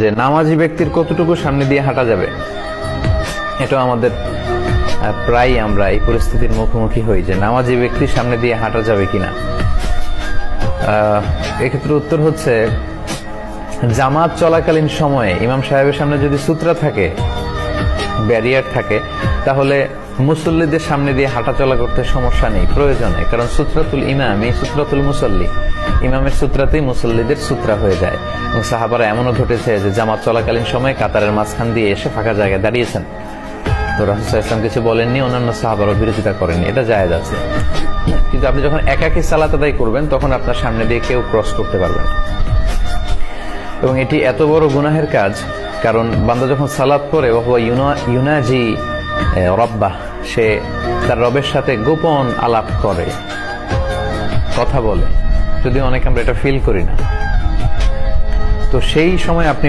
যে নামাজি ব্যক্তির কতটুকু সামনে দিয়ে হাঁটা যাবে। এটা আমাদের প্রায় আমরা এই পরিস্থিতির মুখোমুখি হই যে নামাজি ব্যক্তির সামনে দিয়ে হাঁটা যাবে কিনা। এক্ষেত্রে উত্তর হচ্ছে, জামাত চলাকালীন সময়ে ইমাম সাহেবের সামনে যদি সূত্রা থাকে, ব্যারিয়ার থাকে, তাহলে মুসল্লিদের সামনে দিয়ে হাঁটা চলা করতে সমস্যা নেই, প্রয়োজন নেই। কারণ সূত্রাতুল ইমাম এই সূত্রাতুল মুসল্লি, ইমামের সূত্রাতেই মুসল্লিদের সূত্রা হয়ে যায়। এবং সাহাবারা এমনও ঘটেছে যে জামাত চলাকালীন সময় কাতারের মাঝখান দিয়ে এসে ফাঁকা জায়গায় দাঁড়িয়েছেন, তো রাসূল সাল্লাল্লাহু আলাইহি ওয়াসাল্লাম কিছু বলেননি, অন্যান্য সাহাবারা বিরোধিতা করেননি, এটা জায়েজ আছে। কিন্তু আপনি যখন একাকী সালাত আদায় করবেন তখন আপনার সামনে দিয়ে কেউ ক্রস করতে পারবেন না। এবং এটি এত বড় গুনাহের কাজ, কারণ বান্দা যখন সালাত পড়ে ইউনাজি রব্বাহ, সে তার রবের সাথে গোপন আলাপ করে, কথা বলে, যদিও অনেকে আমরা এটা ফিল করি না। তো সেই সময় আপনি